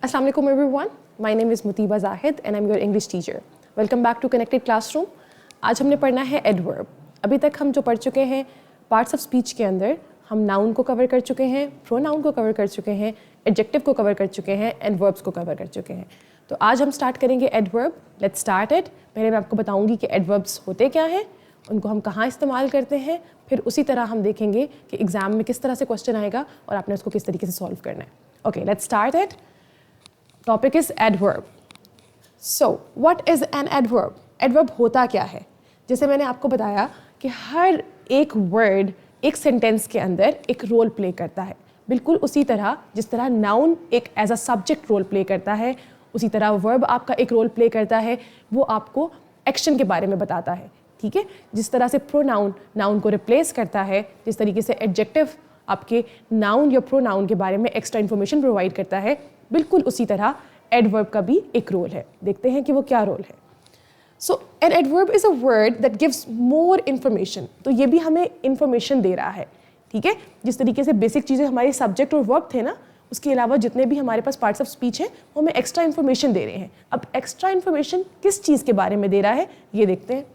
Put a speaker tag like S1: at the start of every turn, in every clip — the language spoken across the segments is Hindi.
S1: Assalamu alaikum everyone. My name is Mutiba Zahid and I'm your English teacher. Welcome back to Connected Classroom. आज हमने पढ़ना है एडवर्ब. अभी तक हम जो पढ़ चुके हैं पार्ट्स ऑफ स्पीच के अंदर हम नाउन को कवर कर चुके हैं, प्रोनाउन को कवर कर चुके हैं, एडजेक्टिव को कवर कर चुके हैं एंड वर्ब्स को कवर कर चुके हैं. तो आज हम स्टार्ट करेंगे एडवर्ब. Let's start it. पहले मैं आपको बताऊंगी कि एडवर्ब्स होते क्या हैं, उनको हम कहाँ इस्तेमाल करते हैं, फिर उसी तरह हम देखेंगे कि एग्जाम में किस तरह से क्वेश्चन आएगा और आपने उसको किस तरीके से सॉल्व करना है. Okay, let's start it. Topic is adverb. So what is an adverb? Adverb होता क्या है? जैसे मैंने आपको बताया कि हर एक वर्ड एक सेंटेंस के अंदर एक रोल प्ले करता है. बिल्कुल उसी तरह जिस तरह नाउन एक as a subject role play करता है, उसी तरह वर्ब आपका एक रोल प्ले करता है. वो आपको एक्शन के बारे में बताता है. ठीक है, जिस तरह से प्रोनाउन नाउन को रिप्लेस करता है, जिस तरीके से एडजेक्टिव आपके नाउन या प्रोनाउन के बारे में एक्स्ट्रा इन्फॉर्मेशन प्रोवाइड करता है, बिल्कुल उसी तरह एडवर्ब का भी एक रोल है. देखते हैं कि वो क्या रोल है. So an adverb is a word that gives more information. तो ये भी हमें इन्फॉर्मेशन दे रहा है. ठीक है, जिस तरीके से बेसिक चीज़ें हमारे सब्जेक्ट और वर्ब थे ना, उसके अलावा जितने भी हमारे पास पार्ट्स ऑफ स्पीच हैं वो हमें एक्स्ट्रा इन्फॉर्मेशन दे रहे हैं. अब एक्स्ट्रा इन्फॉर्मेशन किस चीज़ के बारे में दे रहा है ये देखते हैं.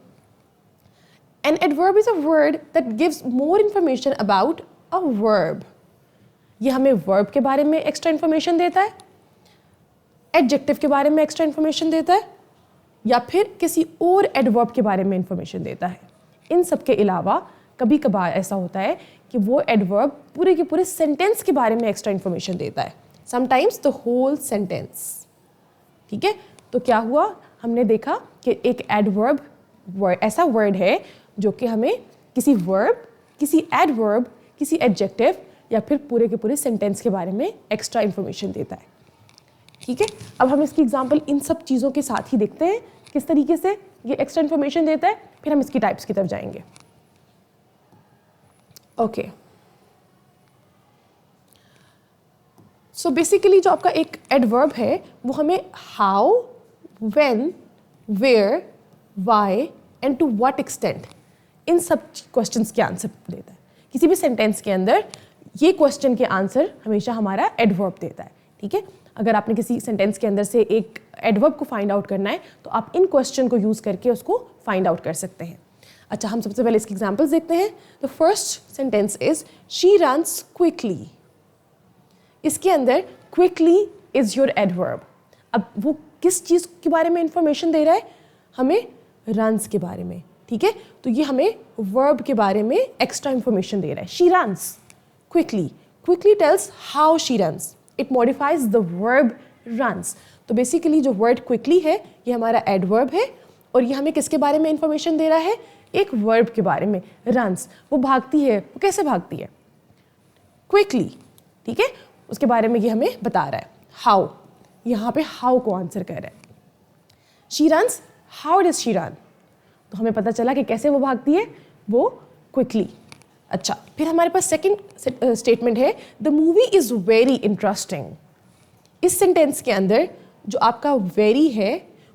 S1: An adverb is a word that gives more information about a verb. ये हमें verb के बारे में एक्स्ट्रा इन्फॉर्मेशन देता है, एडजेक्टिव के बारे में एक्स्ट्रा इन्फॉर्मेशन देता है, या फिर किसी और एडवर्ब के बारे में इन्फॉर्मेशन देता है. इन सब के अलावा कभी कभार ऐसा होता है कि वो एडवर्ब पूरे के पूरे सेंटेंस के बारे में एक्स्ट्रा इन्फॉर्मेशन देता है. Sometimes the whole sentence. ठीक है, तो क्या हुआ, हमने देखा कि एक एडवर्ब ऐसा वर्ड है जो कि हमें किसी वर्ब, किसी एडवर्ब, किसी एडजेक्टिव या फिर पूरे के पूरे सेंटेंस के बारे में एक्स्ट्रा इन्फॉर्मेशन देता है. ठीक है, अब हम इसकी एग्जांपल इन सब चीज़ों के साथ ही देखते हैं किस तरीके से ये एक्स्ट्रा इन्फॉर्मेशन देता है, फिर हम इसकी टाइप्स की तरफ जाएंगे. ओके, सो बेसिकली जो आपका एक एडवर्ब है वो हमें how, when, where, why and to what extent, इन सब क्वेश्चंस के आंसर देता है. किसी भी सेंटेंस के अंदर ये क्वेश्चन के आंसर हमेशा हमारा एडवर्ब देता है. ठीक है, अगर आपने किसी सेंटेंस के अंदर से एक एडवर्ब को फाइंड आउट करना है तो आप इन क्वेश्चन को यूज़ करके उसको फाइंड आउट कर सकते हैं. अच्छा, हम सबसे पहले इसकी एग्जांपल्स देखते हैं. The first sentence is she runs quickly. इसके अंदर क्विकली इज योर एडवर्ब. अब वो किस चीज़ के बारे में इंफॉर्मेशन दे रहा है? हमें रन्स के बारे में. ठीक है, तो ये हमें वर्ब के बारे में एक्स्ट्रा इंफॉर्मेशन दे रहा है. She runs quickly. Quickly tales how she runs. It modifies the verb runs. तो बेसिकली जो वर्ड क्विकली है ये हमारा एडवर्ब है और ये हमें किसके बारे में इंफॉर्मेशन दे रहा है? एक वर्ब के बारे में, रन्स. वो भागती है. वो कैसे भागती है? क्विकली. ठीक है, उसके बारे में ये हमें बता रहा है. हाउ, यहाँ पे हाउ को आंसर कर रहा है. She runs, how does she run? तो हमें पता चला कि कैसे वो भागती है, वो क्विकली. अच्छा, फिर हमारे पास सेकंड स्टेटमेंट है the movie is very interesting. इस सेंटेंस के अंदर जो आपका वेरी है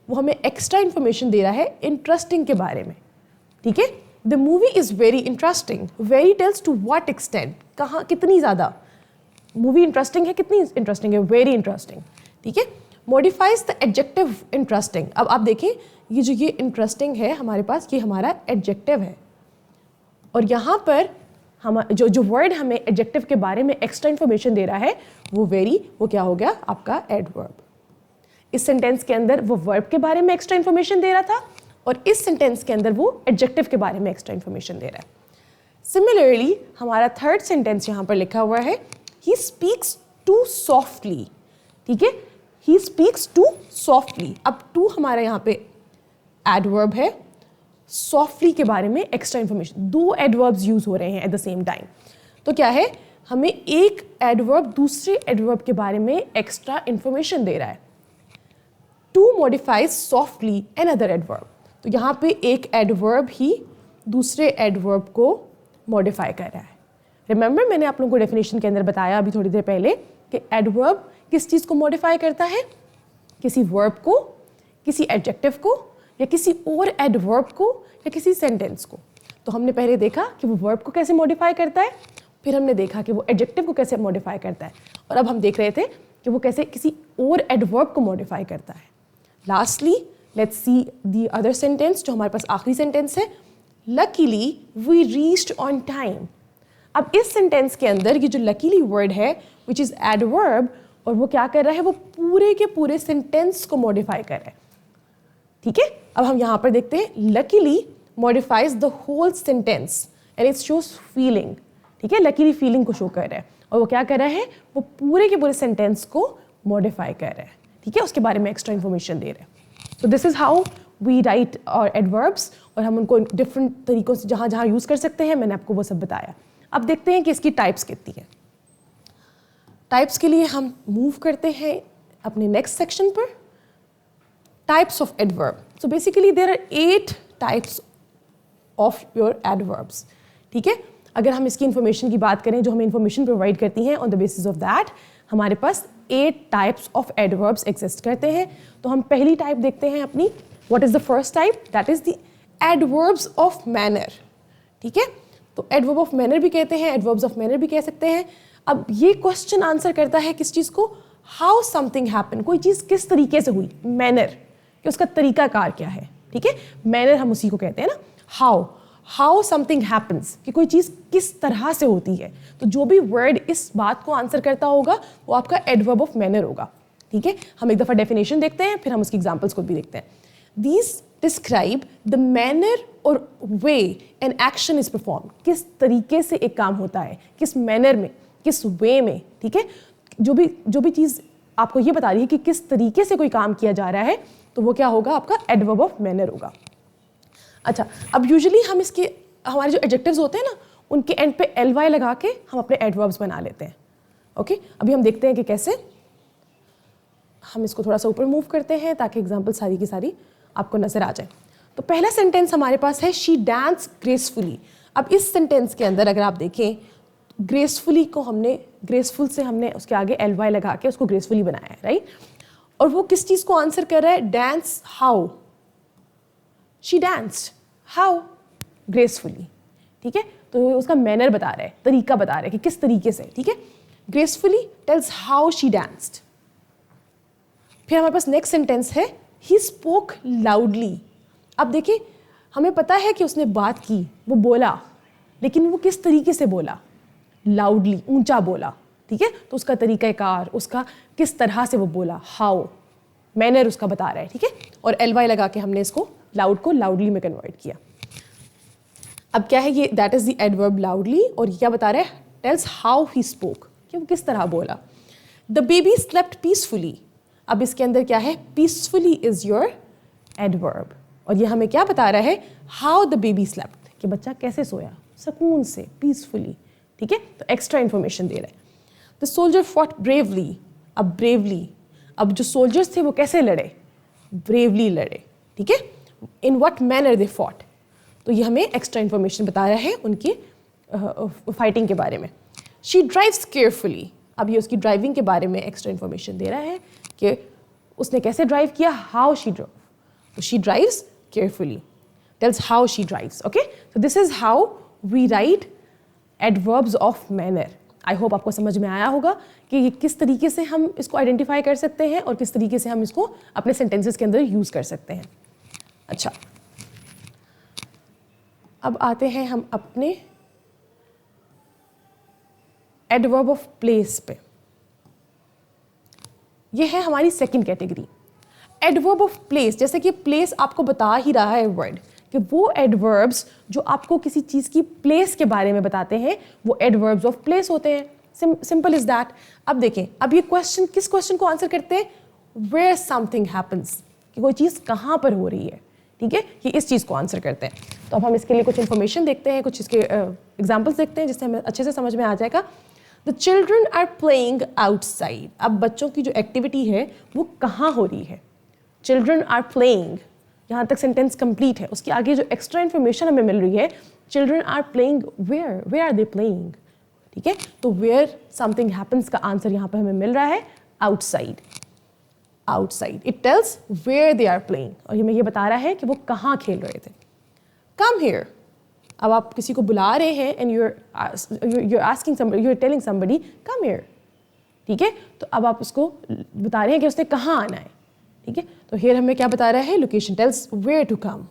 S1: वो हमें एक्स्ट्रा इन्फॉर्मेशन दे रहा है इंटरेस्टिंग के बारे में. ठीक है, the movie is very interesting. Very tells to what extent, कहाँ, कितनी ज़्यादा. मूवी इंटरेस्टिंग है, कितनी इंटरेस्टिंग है? Very interesting. ठीक है, मॉडिफाइज द एडजेक्टिव इंटरेस्टिंग. अब आप देखें ये जो ये इंटरेस्टिंग है हमारे पास, ये हमारा एडजेक्टिव है और यहाँ पर हम जो वर्ड हमें एडजेक्टिव के बारे में एक्स्ट्रा इन्फॉर्मेशन दे रहा है वो वेरी, वो क्या हो गया? आपका एडवर्ब. इस सेंटेंस के अंदर वो वर्ब के बारे में एक्स्ट्रा इन्फॉर्मेशन दे रहा था और इस सेंटेंस के अंदर वो एडजेक्टिव के बारे में एक्स्ट्रा इन्फॉर्मेशन दे रहा है. सिमिलरली हमारा थर्ड सेंटेंस यहाँ पर लिखा हुआ है ही स्पीक्स टू सॉफ्टली. ठीक है, ही स्पीक्स टू सॉफ्टली. अब टू हमारा यहाँ पे एडवर्ब है, सॉफ्टली के बारे में एक्स्ट्रा इन्फॉर्मेशन. दो एडवर्ब्स यूज हो रहे हैं एट द सेम टाइम. तो क्या है, हमें एक एडवर्ब दूसरे एडवर्ब के बारे में एक्स्ट्रा इन्फॉर्मेशन दे रहा है. Too modifies softly another adverb. तो यहाँ पे एक एडवर्ब ही दूसरे एडवर्ब को मॉडिफाई कर रहा है. रिमेंबर, मैंने आप लोगों को डेफिनेशन के अंदर बताया अभी थोड़ी देर पहले कि एडवर्ब किस चीज़ को मॉडिफाई करता है? किसी वर्ब को, किसी एडजेक्टिव को, या किसी और एडवर्ब को, या किसी सेंटेंस को. तो हमने पहले देखा कि वो वर्ब को कैसे मॉडिफाई करता है, फिर हमने देखा कि वो एडजेक्टिव को कैसे मॉडिफाई करता है, और अब हम देख रहे थे कि वो कैसे किसी और एडवर्ब को मॉडिफाई करता है। Lastly let's see the other sentence, जो हमारे पास आखिरी सेंटेंस है, luckily we reached on time. अब इस सेंटेंस के अंदर ये जो लकीली वर्ड है विच इज़ एडवर्ब, और वो क्या कर रहा है, वो पूरे के पूरे सेंटेंस को मॉडिफाई कर रहा है। ठीक है, अब हम यहाँ पर देखते हैं luckily modifies the whole sentence and it shows feeling. ठीक है, लकीली फीलिंग को शो कर रहा है, और वो क्या कर रहा है, वो पूरे के पूरे सेंटेंस को मॉडिफाई कर रहा है। ठीक है, उसके बारे में एक्स्ट्रा इन्फॉर्मेशन दे रहा है। So this is how we write our adverbs, और हम उनको डिफरेंट तरीकों से जहाँ जहाँ यूज़ कर सकते हैं मैंने आपको वो सब बताया। अब देखते हैं कि इसकी टाइप्स कितनी है। टाइप्स के लिए हम मूव करते हैं अपने नेक्स्ट सेक्शन पर, types of adverb. So basically there are 8 types of your adverbs. ठीक है, अगर हम इसकी इन्फॉर्मेशन की बात करें जो हमें इन्फॉर्मेशन प्रोवाइड करती हैं, on the basis of that हमारे पास 8 टाइप्स ऑफ एडवर्ब्स एग्जिस्ट करते हैं। तो हम पहली टाइप देखते हैं अपनी, what is the first type, that is the adverbs of manner. ठीक है, तो एडवर्ब ऑफ मैनर भी कहते हैं, एडवर्ब्स ऑफ मैनर भी कह सकते हैं। अब ये क्वेश्चन आंसर करता है किस चीज़ को, हाउ समथिंग हैपन, कोई चीज़ किस तरीके से हुई, मैनर कि उसका तरीकाकार क्या है। ठीक है, मैनर हम उसी को कहते हैं ना, हाउ समथिंग हैपन्स कि कोई चीज़ किस तरह से होती है। तो जो भी वर्ड इस बात को आंसर करता होगा वो आपका एडवर्ब ऑफ मैनर होगा। ठीक है, हम एक दफ़ा डेफिनेशन देखते हैं, फिर हम उसकी एग्जाम्पल्स को भी देखते हैं। दीज डिस्क्राइब द मैनर और वे एन एक्शन इज परफॉर्म, किस तरीके से एक काम होता है, किस मैनर में, किस वे में। ठीक है, जो भी चीज़ आपको ये बता रही है कि किस तरीके से कोई काम किया जा रहा है, तो वो क्या होगा, आपका एडवर्ब ऑफ मैनर होगा। अच्छा, अब यूजुअली हम इसके हमारे जो एडजेक्टिव्स होते हैं ना, उनके एंड पे ly लगा के हम अपने एडवर्ब्स बना लेते हैं। ओके, अभी हम देखते हैं कि कैसे। हम इसको थोड़ा सा ऊपर मूव करते हैं ताकि एग्जाम्पल सारी की सारी आपको नजर आ जाए। तो पहला सेंटेंस हमारे पास है शी डांस ग्रेसफुली। अब इस सेंटेंस के अंदर अगर आप देखें, ग्रेसफुली को हमने, ग्रेसफुल से हमने उसके आगे ly लगा के उसको ग्रेसफुली बनाया है, राइट। और वो किस चीज़ को आंसर कर रहा है, dance how, she danced how gracefully. ठीक है, तो उसका मैनर बता रहा है, तरीका बता रहा है कि किस तरीके से। ठीक है, gracefully tales how she danced. फिर हमारे पास नेक्स्ट सेंटेंस है, ही स्पोक लाउडली। अब देखिए, हमें पता है कि उसने बात की, वो बोला, लेकिन वो किस तरीके से बोला, लाउडली, ऊंचा बोला। ठीक है, तो उसका तरीक़ाकार, उसका किस तरह से वो बोला, हाउ, मैनर उसका बता रहा है। ठीक है, और ly लगा के हमने इसको लाउड को लाउडली में कन्वर्ट किया। अब क्या है ये, that is the adverb loudly, और ये क्या बता रहा है, टेल्स हाउ ही स्पोक, कि वो किस तरह बोला। The baby slept peacefully. अब इसके अंदर क्या है, पीसफुली इज योर एडवर्ब, और ये हमें क्या बता रहा है, हाउ द बेबी स्लेप्ट, कि बच्चा कैसे सोया, सुकून से, पीसफुली। ठीक है, तो एक्स्ट्रा इंफॉर्मेशन दे रहा है। The soldier fought bravely. अब ब्रेवली, अब जो सोल्जर्स थे वो कैसे लड़े, ब्रेवली लड़े। ठीक है, in what manner they fought, तो ये हमें एक्स्ट्रा इंफॉर्मेशन बता रहा है उनकी फाइटिंग के बारे में। She drives carefully. अब ये उसकी ड्राइविंग के बारे में एक्स्ट्रा इंफॉर्मेशन दे रहा है कि उसने कैसे ड्राइव किया, हाउ शी ड्राइव, तो she drives carefully, tales how she drives. Okay, so this is how we write adverbs of manner. I hope आपको समझ में आया होगा कि ये किस तरीके से हम इसको आइडेंटिफाई कर सकते हैं और किस तरीके से हम इसको अपने सेंटेंसेस के अंदर यूज़ कर सकते हैं। अच्छा, अब आते हैं हम अपने एडवर्ब ऑफ प्लेस पे। ये है हमारी second category, adverb of place. जैसे कि प्लेस आपको बता ही रहा है वर्ड, कि वो एडवर्ब्स जो आपको किसी चीज़ की प्लेस के बारे में बताते हैं वो एडवर्ब्स ऑफ प्लेस होते हैं। Simple is that. अब देखें, अब ये क्वेश्चन किस क्वेश्चन को आंसर करते हैं, वेयर समथिंग हैपन्स, कि कोई चीज़ कहाँ पर हो रही है। ठीक है, ये इस चीज़ को आंसर करते हैं। तो अब हम इसके लिए कुछ इन्फॉर्मेशन देखते हैं, कुछ इसके एग्जाम्पल्स देखते हैं जिससे हमें अच्छे से समझ में आ जाएगा। The children are playing outside. अब बच्चों की जो एक्टिविटी है वो कहाँ हो रही है, चिल्ड्रन आर प्लेइंग, यहाँ तक सेंटेंस कंप्लीट है। उसके आगे जो एक्स्ट्रा इन्फॉर्मेशन हमें मिल रही है, children are playing where are they playing. ठीक है, तो वेयर समथिंग हैपन्स का आंसर यहाँ पर हमें मिल रहा है outside. Outside, it tells where they are playing, और हमें ये बता रहा है कि वो कहाँ खेल रहे थे। कम हियर, अब आप किसी को बुला रहे हैं and you're asking somebody, you're telling somebody come here, ठीक है, तो अब आप उसको बता रहे हैं कि उसने कहाँ आना है, ठीक है। तो हियर हमें क्या बता रहा है, location tells where to come,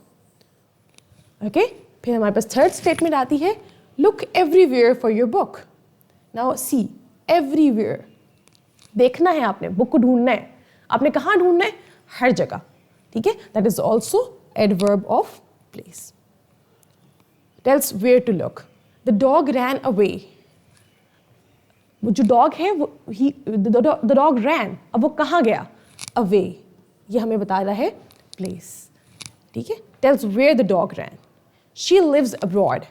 S1: okay. फिर हमारे पास थर्ड स्टेटमेंट आती है, look everywhere for your book. Now see, everywhere, देखना है आपने, बुक को ढूंढना है, आपने कहाँ ढूंढना है, हर जगह, ठीक है। That is also adverb of place, tells where to look. The dog ran away, वो जो डॉग है वो द डॉग रैन, अब वो कहाँ गया, अवे, ये हमें बता रहा है प्लेस, ठीक है। Tells where the dog ran. She lives abroad,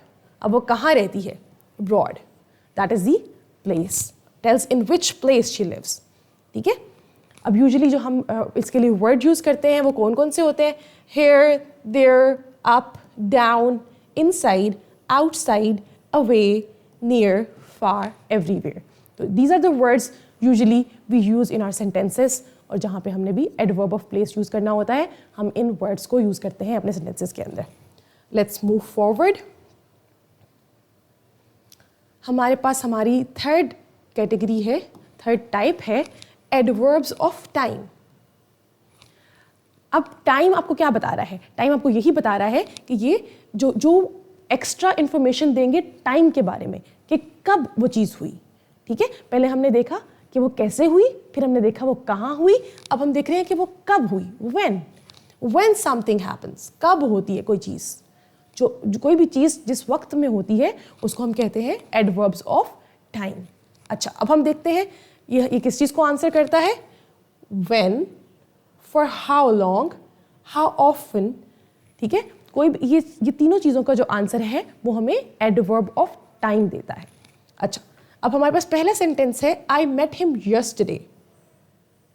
S1: अब वो कहाँ रहती है, abroad, that is the place, tells in which place she lives, ठीक है। अब यूजुअली जो हम इसके लिए वर्ड यूज़ करते हैं वो कौन कौन से होते हैं, here, there, up, down, inside, outside, away, near, far, everywhere. तो these are the words usually we use in our sentences, और जहाँ पे हमने भी एडवर्ब ऑफ प्लेस यूज़ करना होता है हम इन वर्ड्स को यूज़ करते हैं अपने सेंटेंसेस के अंदर। Let's move forward. हमारे पास हमारी थर्ड कैटेगरी है, थर्ड टाइप है एडवर्ब्स ऑफ टाइम। अब टाइम आपको क्या बता रहा है, टाइम आपको यही बता रहा है कि ये जो एक्स्ट्रा इंफॉर्मेशन देंगे टाइम के बारे में कि कब वो चीज़ हुई, ठीक है। पहले हमने देखा कि वो कैसे हुई, फिर हमने देखा वो कहाँ हुई, अब हम देख रहे हैं कि वो कब हुई, व्हेन समथिंग हैपन्स, कब होती है कोई चीज़, जो कोई भी चीज़ जिस वक्त में होती है उसको हम कहते हैं एडवर्ब्स ऑफ टाइम। अच्छा, अब हम देखते हैं ये किस चीज़ को आंसर करता है, when, for how long, how often, ठीक है। कोई ये तीनों चीज़ों का जो आंसर है वो हमें एडवर्ब ऑफ टाइम देता है। अच्छा, अब हमारे पास पहला सेंटेंस है, आई मेट हिम यस्टरडे।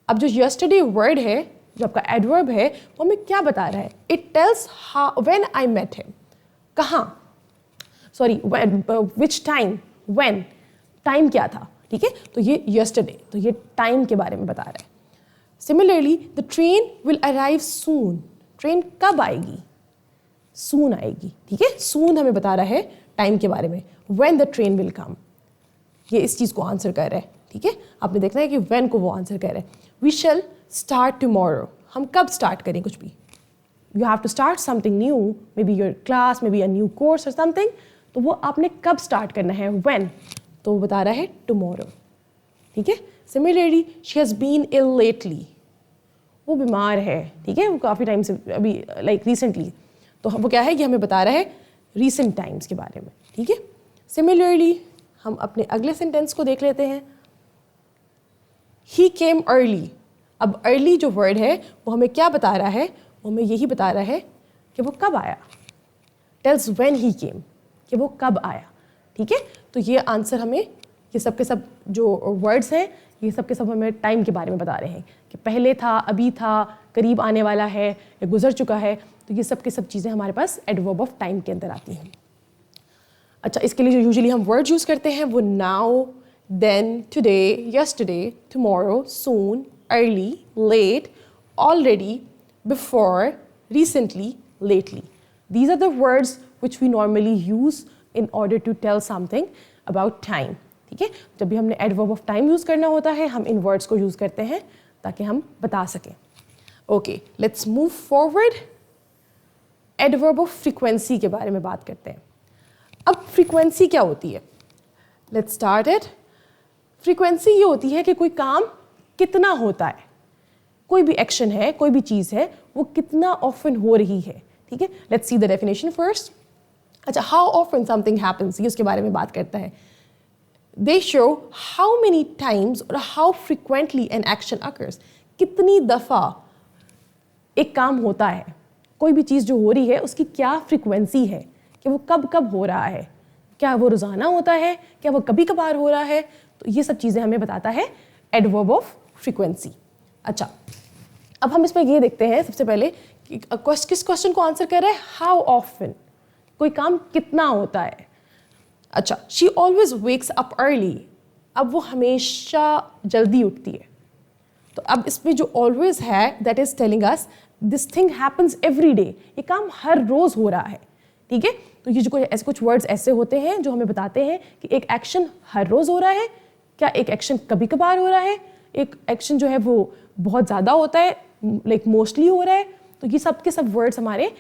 S1: अब जो यस्टरडे वर्ड है, जो आपका एडवर्ब है, वो हमें क्या बता रहा है, it tells how, when I met him, कहाँ, sorry which time, when, time क्या था, ठीक है। तो ये यस्टरडे, तो ये टाइम के बारे में बता रहा है। Similarly the train will arrive soon, train कब आएगी, सून आएगी, ठीक है। सून हमें बता रहा है टाइम के बारे में, when the train will come, ये इस चीज़ को आंसर कर रहा है, ठीक है। आपने देखना है कि व्हेन को वो आंसर कर रहा है। वी शैल स्टार्ट टुमारो, हम कब स्टार्ट करें कुछ भी, you have to start something new, may be your class, may be a new course or something, तो वो आपने कब स्टार्ट करना है, व्हेन, तो वो बता रहा है टुमारो, ठीक है। Similarly she has been ill lately, वो बीमार है, ठीक है, वो काफ़ी टाइम से, अभी लाइक रिसेंटली, तो वो क्या है, ये हमें बता रहा है रीसेंट टाइम्स के बारे में, ठीक है। सिमिलरली हम अपने अगले सेंटेंस को देख लेते हैं, ही केम अर्ली। अब अर्ली जो वर्ड है वो हमें क्या बता रहा है, वो हमें यही बता रहा है कि वो कब आया, टेल्स व्हेन ही केम, कि वो कब आया, ठीक है। तो ये आंसर हमें, ये सब के सब जो वर्ड्स हैं, ये सब के सब हमें टाइम के बारे में बता रहे हैं कि पहले था, अभी था, करीब आने वाला है या गुजर चुका है, तो ये सब के सब चीज़ें हमारे पास एडवर्ब ऑफ टाइम के अंदर आती हैं। अच्छा, इसके लिए जो यूजुअली हम वर्ड यूज़ करते हैं वो now, then, today, yesterday, tomorrow, soon, early, late, already, before, recently, lately. These are the words which we normally use in order to tell something about time, ठीक है। जब भी हमने एडवर्ब ऑफ टाइम यूज़ करना होता है हम इन वर्ड्स को यूज़ करते हैं ताकि हम बता सकें। Okay, let's move forward. Adverb of frequency के बारे में बात करते हैं। अब फ्रीक्वेंसी क्या होती है, लेट्स स्टार्ट इट। फ्रीक्वेंसी ये होती है कि कोई काम कितना होता है, कोई भी एक्शन है, कोई भी चीज़ है, वो कितना ऑफन हो रही है, ठीक है। Let's see the definition first. अच्छा, हाउ ऑफन समथिंग हैपन्स, ये उसके बारे में बात करता है। They show how many times और how frequently an action occurs, कितनी दफ़ा एक काम होता है, कोई भी चीज़ जो हो रही है उसकी क्या फ्रिक्वेंसी है, कि वो कब कब हो रहा है, क्या वो रोज़ाना होता है, क्या वो कभी कभार हो रहा है, तो ये सब चीज़ें हमें बताता है एडवर्ब ऑफ फ्रिक्वेंसी। अच्छा, अब हम इसमें ये देखते हैं सबसे पहले कि किस क्वेश्चन को आंसर कर रहा है, हाउ ऑफन, कोई काम कितना होता है। अच्छा, she always wakes up early, अब वो हमेशा जल्दी उठती है, तो अब इसमें जो ऑलवेज है that is telling us this thing happens every day, ये काम हर रोज हो रहा है, ठीक है। तो ये जो कुछ वर्ड्स ऐसे होते हैं जो हमें बताते हैं कि एक एक्शन हर रोज हो रहा है क्या एक एक्शन कभी कभार हो रहा है, एक एक्शन जो है वो बहुत ज़्यादा होता है, लाइक मोस्टली हो रहा है। तो ये सब के सब वर्ड्स हमारे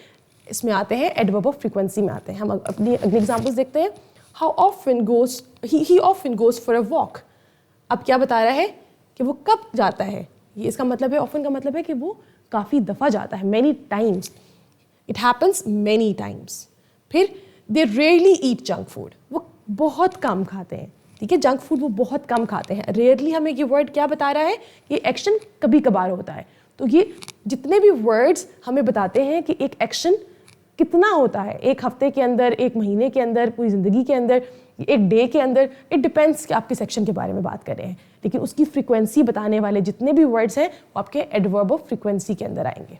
S1: इसमें आते हैं, एडवर्ब ऑफ फ्रीक्वेंसी में आते हैं। हम अपनी अगले एग्जाम्पल्स देखते हैं। How often goes he often goes for a walk. अब क्या बता रहा है कि वो कब जाता है। ये इसका मतलब है, ऑफन का मतलब है कि वो काफ़ी दफ़ा जाता है, many times, it happens many times. फिर दे रेयरली ईट जंक फूड, वो बहुत कम खाते हैं, ठीक है, जंक फूड वो बहुत कम खाते हैं। रेयरली हमें ये वर्ड क्या बता रहा है, ये एक्शन कभी कभार होता है। तो ये जितने भी वर्ड्स हमें बताते हैं कि एक एक्शन कितना होता है, एक हफ्ते के अंदर, एक महीने के अंदर, पूरी ज़िंदगी के अंदर, एक डे के अंदर, इट डिपेंड्स कि आप किस एक्शन के बारे में बात कर रहे हैं। लेकिन उसकी फ्रीक्वेंसी बताने वाले जितने भी वर्ड्स हैं वो आपके एडवर्ब ऑफ फ्रीक्वेंसी के अंदर आएंगे।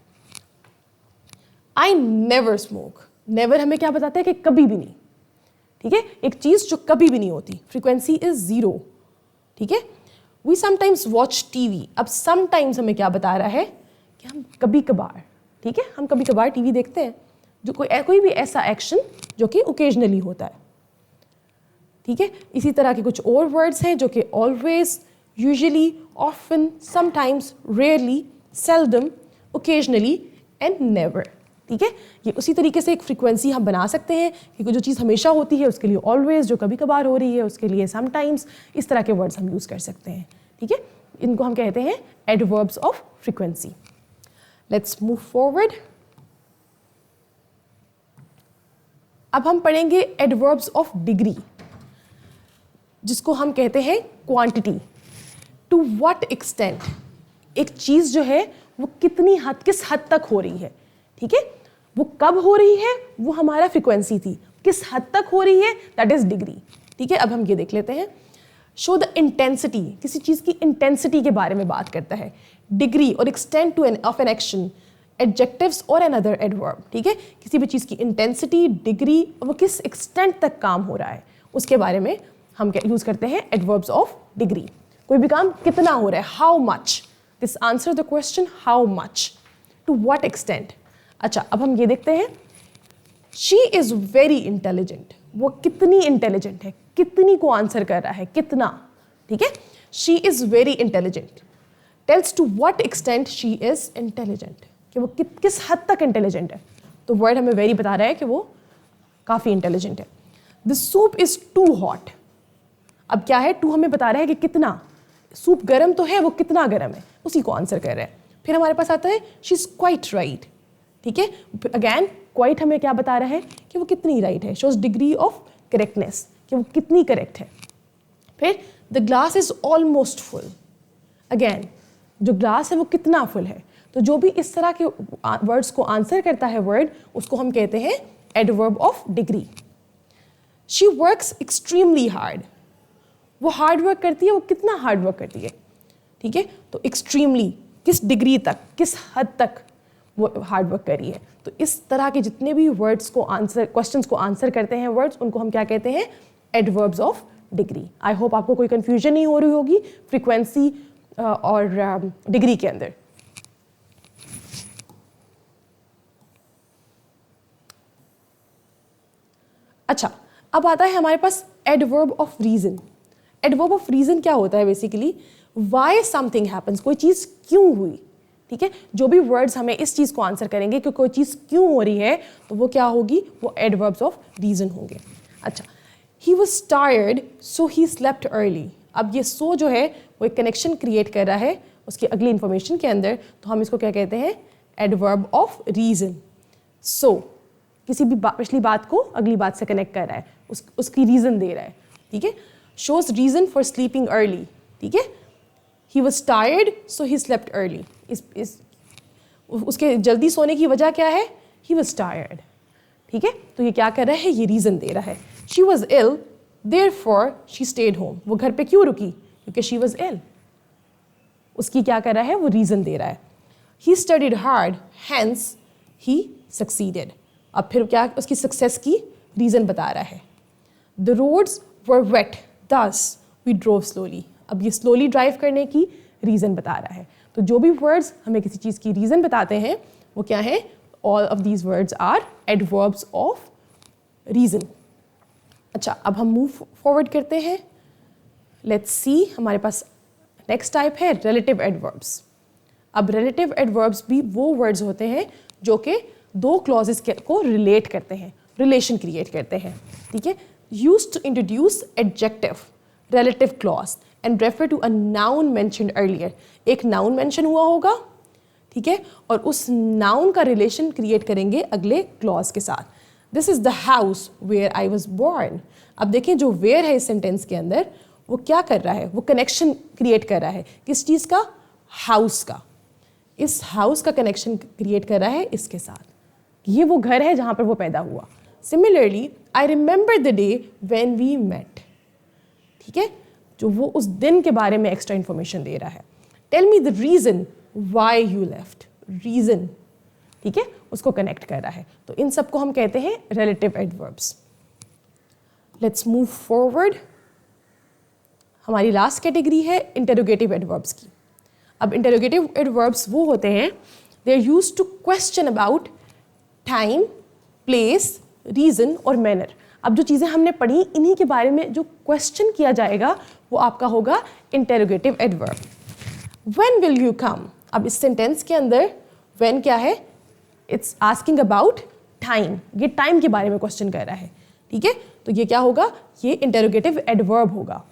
S1: आई नेवर स्मोक, नेवर हमें क्या बताता है कि कभी भी नहीं, ठीक है, एक चीज़ जो कभी भी नहीं होती, फ्रीक्वेंसी इज 0, ठीक है। वी समटाइम्स वॉच टीवी, अब समटाइम्स हमें क्या बता रहा है कि हम कभी कभार, ठीक है, हम कभी कभार टीवी देखते हैं, जो कोई भी ऐसा एक्शन जो कि ओकेजनली होता है, ठीक है। इसी तरह के कुछ और वर्ड्स हैं जो कि always, usually, often, sometimes, rarely, seldom, occasionally and never, ठीक है। ये उसी तरीके से एक फ्रीक्वेंसी हम बना सकते हैं कि जो चीज़ हमेशा होती है उसके लिए ऑलवेज, जो कभी कभार हो रही है उसके लिए समटाइम्स, इस तरह के वर्ड्स हम यूज़ कर सकते हैं, ठीक है। इनको हम कहते हैं adverbs of frequency. Let's move forward. अब हम पढ़ेंगे एडवर्ब्स ऑफ डिग्री, जिसको हम कहते हैं क्वांटिटी। टू व्हाट एक्सटेंट, एक चीज़ जो है वो किस हद तक हो रही है, ठीक है। वो कब हो रही है वो हमारा फ्रीक्वेंसी थी, किस हद तक हो रही है दैट इज डिग्री, ठीक है। अब हम ये देख लेते हैं। शो द इंटेंसिटी, किसी चीज़ की इंटेंसिटी के बारे में बात करता है। डिग्री और extent two of an action, adjectives और अनदर एडवर्ब, ठीक है। किसी भी चीज़ की इंटेंसिटी, डिग्री, और वो किस एक्सटेंट तक काम हो रहा है उसके बारे में हम यूज़ करते हैं एडवर्ब्स ऑफ डिग्री। कोई भी काम कितना हो रहा है, how much, this answer the question how much, to what extent. अच्छा, अब हम ये देखते हैं। शी इज़ वेरी इंटेलिजेंट, वो कितनी इंटेलिजेंट है, कितनी को आंसर कर रहा है, कितना, ठीक है। She is very intelligent tells to what extent she is intelligent, कि वो किस हद तक इंटेलिजेंट है। तो वर्ड हमें वेरी बता रहा है कि वो काफ़ी इंटेलिजेंट है। The soup is too hot, अब क्या है, टू हमें बता रहा है कि कितना, सूप गर्म तो है, वो कितना गर्म है, उसी को आंसर कर रहा है। फिर हमारे पास आता है शी इज़ क्वाइट राइट, ठीक है। अगैन क्वाइट हमें क्या बता रहा है कि वो कितनी राइट है, शोज डिग्री ऑफ करेक्टनेस, कि वो कितनी करेक्ट है। फिर the glass is almost full, again जो ग्लास है वो कितना फुल है। तो जो भी इस तरह के वर्ड्स को आंसर करता है वर्ड, उसको हम कहते हैं adverb of degree. She works extremely hard, वो हार्ड वर्क करती है, वो कितना हार्ड वर्क करती है, ठीक है। तो एक्सट्रीमली, किस डिग्री तक, किस हद तक वो हार्ड वर्क करी है। तो इस तरह के जितने भी वर्ड्स को आंसर, क्वेश्चंस को आंसर करते हैं वर्ड्स, उनको हम क्या कहते हैं, adverbs of degree. I hope आपको कोई कंफ्यूजन नहीं हो रही होगी फ्रीक्वेंसी और डिग्री के अंदर। अच्छा, अब आता है हमारे पास adverb of reason. Adverb of reason क्या होता है, बेसिकली वाई समथिंग हैपन्स, कोई चीज़ क्यों हुई, ठीक है। जो भी वर्ड्स हमें इस चीज़ को आंसर करेंगे कि कोई चीज़ क्यों हो रही है, तो वो क्या होगी, वो एडवर्ब्स ऑफ रीजन होंगे। अच्छा, ही was tired so he slept early. अब ये सो जो है वो एक कनेक्शन क्रिएट कर रहा है उसकी अगली इंफॉर्मेशन के अंदर, तो हम इसको क्या कहते हैं, एडवर्ब ऑफ रीजन। सो किसी भी पिछली बात को अगली बात से कनेक्ट कर रहा है, उसकी रीज़न दे रहा है, ठीक है। Shows reason for sleeping early, ठीक है। He was tired so he slept early, उसके जल्दी सोने की वजह क्या है, ही वॉज टायर्ड, ठीक है। तो ये क्या कर रहा है, ये रीज़न दे रहा है। She was ill therefore she stayed home, वो घर पे क्यों रुकी, क्योंकि शी वॉज इल, उसकी क्या कर रहा है, वो रीज़न दे रहा है। He studied hard hence he succeeded, अब फिर क्या उसकी सक्सेस की रीज़न बता रहा है। द रोड्स वर वेट दस वी ड्रोव स्लोली, अब ये स्लोली ड्राइव करने की रीज़न बता रहा है। तो जो भी वर्ड्स हमें किसी चीज़ की रीज़न बताते हैं वो क्या है, all of these words are adverbs of reason. अच्छा, अब हम मूव फॉरवर्ड करते हैं। लेट्स सी, हमारे पास नेक्स्ट टाइप है रिलेटिव एडवर्ब्स। अब रिलेटिव एडवर्ब्स भी वो वर्ड्स होते हैं जो कि दो क्लॉजेस को रिलेट करते हैं, रिलेशन क्रिएट करते हैं, ठीक है। Used to introduce adjective relative clause and refer to a noun mentioned earlier. एक नाउन मेंशन हुआ होगा, ठीक है, और उस नाउन का रिलेशन क्रिएट करेंगे अगले क्लॉज के साथ। This is the house where I was born. अब देखें जो वेयर है इस सेंटेंस के अंदर, वो क्या कर रहा है, वो कनेक्शन क्रिएट कर रहा है किस चीज़ का, हाउस का। इस हाउस का कनेक्शन क्रिएट कर रहा है इसके साथ, ये वो घर है जहाँ पर वो पैदा हुआ। Similarly I remember the day when we met, ठीक है, जो वो उस दिन के बारे में एक्स्ट्रा इंफॉर्मेशन दे रहा है। Tell me the reason why you left, reason, ठीक है, उसको कनेक्ट कर रहा है। तो इन सबको हम कहते हैं relative adverbs. Let's move forward. हमारी लास्ट कैटेगरी है इंटरोगेटिव एडवर्ब्स की। अब इंटरोगेटिव एडवर्ब्स वो होते हैं, they are used to question about time, place, reason और मैनर। अब जो चीज़ें हमने पढ़ी इन्हीं के बारे में जो क्वेश्चन किया जाएगा वो आपका होगा interrogative adverb. When will you come, अब इस सेंटेंस के अंदर व्हेन क्या है, इट्स आस्किंग अबाउट टाइम, ये टाइम के बारे में क्वेश्चन कर रहा है, ठीक है, तो ये क्या होगा, ये इंटरोगेटिव एडवर्ब होगा।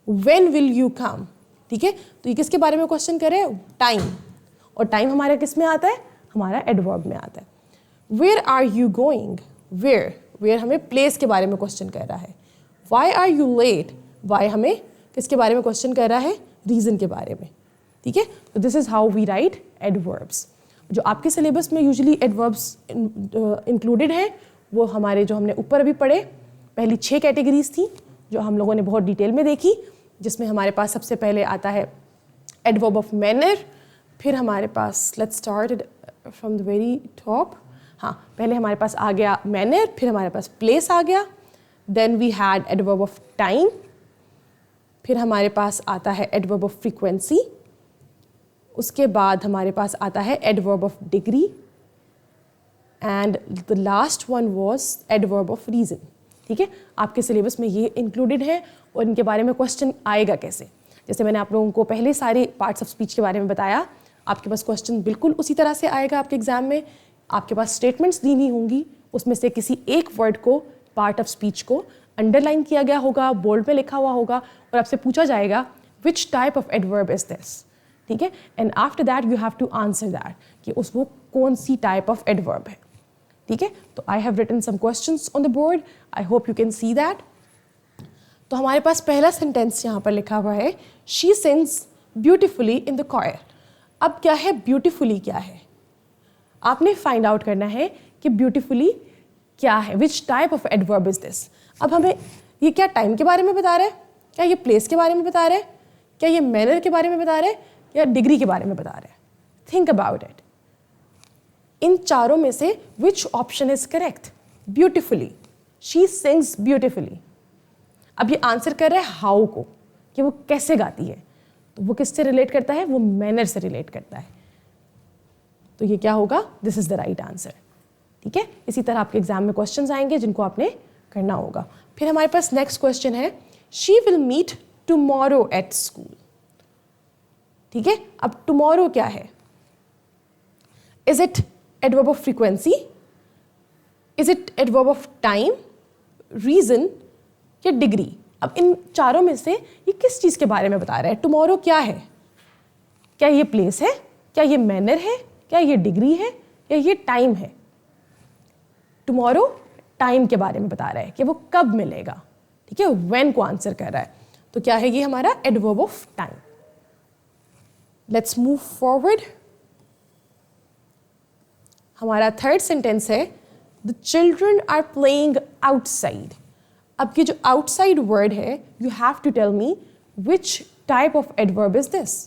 S1: व्हेन विल यू कम, ठीक है, तो ये किसके बारे में क्वेश्चन कर रहे हैं, टाइम, और टाइम हमारा किस में आता है, हमारा एडवर्ब में आता है। Where are you going, where, where हमें प्लेस के बारे में क्वेश्चन कर रहा है। Why are you late, why हमें किसके बारे में क्वेश्चन कर रहा है, रीजन के बारे में, ठीक है। तो this is how we write adverbs. जो आपके सिलेबस में यूजुअली एडवर्ब्स इंक्लूडेड हैं वो हमारे जो हमने ऊपर अभी पढ़े पहली 6 कैटेगरीज थी जो हम लोगों ने बहुत डिटेल में देखी, जिसमें हमारे पास सबसे पहले आता है एडवर्ब ऑफ मैनर, फिर हमारे पास let's start from the very top, हाँ पहले हमारे पास आ गया मैनर, फिर हमारे पास प्लेस आ गया, then we had adverb of time, फिर हमारे पास आता है एडवर्ब ऑफ फ्रीक्वेंसी, उसके बाद हमारे पास आता है adverb of degree, and the last one was adverb of reason, ठीक है। आपके सिलेबस में ये इंक्लूडेड है और इनके बारे में क्वेश्चन आएगा कैसे, जैसे मैंने आप लोगों को पहले सारे पार्ट्स ऑफ स्पीच के बारे में बताया, आपके पास क्वेश्चन बिल्कुल उसी तरह से आएगा आपके एग्जाम में। आपके पास स्टेटमेंट्स दी हुई होंगी, उसमें से किसी एक वर्ड को, पार्ट ऑफ स्पीच को अंडरलाइन किया गया होगा, बोल्ड में लिखा हुआ होगा और आपसे पूछा जाएगा which type of adverb is this, ठीक है, and after that you have to answer that कि उस वो कौन सी टाइप ऑफ एडवर्ब है, ठीक है। तो I have written some questions on the board, I hope you can see that. तो हमारे पास पहला सेंटेंस यहाँ पर लिखा हुआ है, she sings beautifully in the coir. अब क्या है ब्यूटिफुली, क्या है आपने फाइंड आउट करना है कि ब्यूटिफुली क्या है, विच type of adverb is this. अब हमें ये क्या टाइम के बारे में बता रहा है, क्या ये प्लेस के बारे में बता रहा है, क्या ये मैनर के बारे में बता रहा है, या डिग्री के बारे में बता रहा है। थिंक अबाउट इट, इन चारों में से which option is correct, beautifully, she sings beautifully. अब ये आंसर कर रहा है हाउ को, कि वो कैसे गाती है, तो वो किससे रिलेट करता है, वो मैनर से रिलेट करता है, तो ये क्या होगा, this is the right answer, ठीक है। इसी तरह आपके एग्जाम में क्वेश्चंस आएंगे जिनको आपने करना होगा। फिर हमारे पास नेक्स्ट क्वेश्चन है, she will meet tomorrow at school, ठीक है। अब टुमारो क्या है, is it adverb of frequency, is it adverb of time, reason या डिग्री। अब इन चारों में से ये किस चीज़ के बारे में बता रहा है, टुमारो क्या है, क्या ये प्लेस है, क्या ये मैनर है, क्या ये डिग्री है, या ये टाइम है। टुमारो टाइम के बारे में बता रहा है कि वो कब मिलेगा, ठीक है, व्हेन को आंसर कर रहा है, तो क्या है ये हमारा adverb of time. Let's move forward. हमारा थर्ड सेंटेंस है, the children are playing outside. अब ये जो आउटसाइड वर्ड है, you have to tell me which type of adverb is this.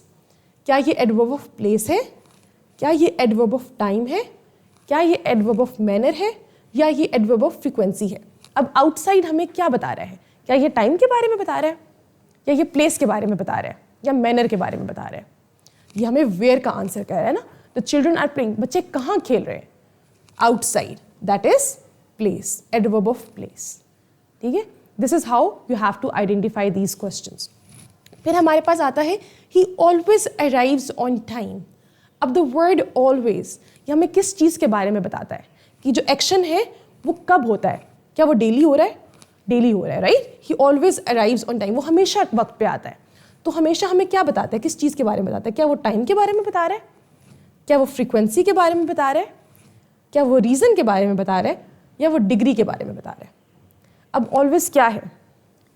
S1: क्या ये एडवर्ब ऑफ प्लेस है, क्या ये एडवर्ब ऑफ टाइम है, क्या ये एडवर्ब ऑफ मैनर है, या ये एडवर्ब ऑफ फ्रीक्वेंसी है। अब आउटसाइड हमें क्या बता रहा है, क्या ये टाइम के बारे में बता रहा है, या ये प्लेस के बारे में बता रहा है, या मैनर के बारे में बता रहा है। ये हमें वेयर का आंसर कर रहा है ना, द चिल्ड्रन आर प्लेइंग, बच्चे कहाँ खेल रहे हैं, outside, that is place, adverb of place, ठीक है। This is how you have to identify these questions. फिर हमारे पास आता है he always arrives on time. अब द वर्ड ऑलवेज ये हमें किस चीज़ के बारे में बताता है कि जो एक्शन है वो कब होता है? क्या वो डेली हो रहा है? डेली हो रहा है, right? He always arrives on time, वो हमेशा वक्त पे आता है। तो हमेशा हमें क्या बताता है, किस चीज़ के बारे में बताता है? क्या वो टाइम के बारे में बता रहा है? क्या वो फ्रीक्वेंसी के बारे में बता रहा है? क्या वो रीज़न के बारे में बता रहा है? या वो डिग्री के बारे में बता रहा है? अब ऑलवेज क्या है?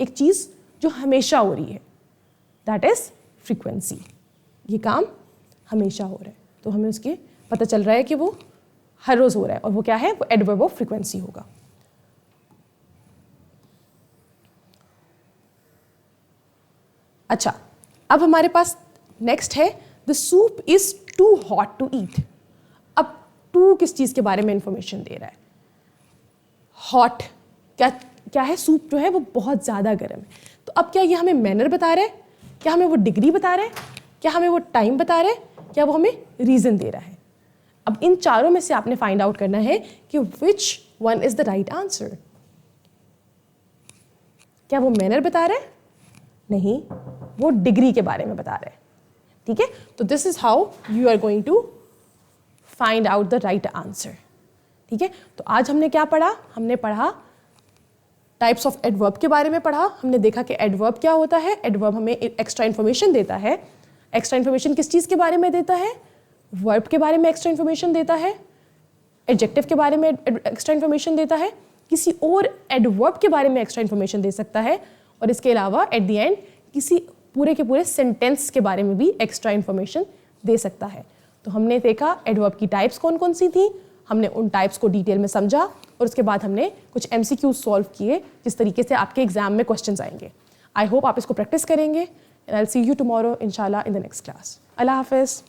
S1: एक चीज़ जो हमेशा हो रही है, दैट इज़ फ्रीक्वेंसी। ये काम हमेशा हो रहा है, तो हमें उसके पता चल रहा है कि वो हर रोज़ हो रहा है, और वो क्या है? वो एडवर्ब ऑफ फ्रीक्वेंसी होगा। अच्छा, अब हमारे पास नेक्स्ट है the soup is too hot to eat. अब टू किस चीज़ के बारे में इंफॉर्मेशन दे रहा है? हॉट क्या है? सूप जो है वो बहुत ज़्यादा गर्म है। तो अब क्या ये हमें मैनर बता रहा है? क्या हमें वो डिग्री बता रहा है? क्या हमें वो टाइम बता रहा है? क्या वो हमें रीज़न दे रहा है? अब इन चारों में से आपने फाइंड आउट करना है कि which one is the right answer. क्या वो मैनर बता रहा है? नहीं, वो डिग्री के बारे में बता रहा है। ठीक है, तो this is how you are going to find out the right answer. ठीक है, तो आज हमने क्या पढ़ा? हमने पढ़ा टाइप्स ऑफ एडवर्ब के बारे में पढ़ा। हमने देखा कि एडवर्ब क्या होता है। एडवर्ब हमें एक्स्ट्रा इन्फॉर्मेशन देता है। एक्स्ट्रा इन्फॉर्मेशन किस चीज़ के बारे में देता है? वर्ब के बारे में एक्स्ट्रा इन्फॉर्मेशन देता है, एडजेक्टिव के बारे में एक्स्ट्रा इन्फॉर्मेशन देता है, किसी और एडवर्ब के बारे में एक्स्ट्रा इन्फॉर्मेशन दे सकता है, और इसके अलावा एट द एंड किसी पूरे के पूरे सेंटेंस के बारे में भी एक्स्ट्रा इन्फॉर्मेशन दे सकता है। तो हमने देखा एडवर्ब की टाइप्स कौन कौन सी थी, हमने उन टाइप्स को डिटेल में समझा, और उसके बाद हमने कुछ MCQ सॉल्व किए जिस तरीके से आपके एग्जाम में क्वेश्चंस आएंगे। आई होप आप इसको प्रैक्टिस करेंगे, and I will see you tomorrow इंशाल्लाह इन द नेक्स्ट क्लास। अल्लाह हाफिज़।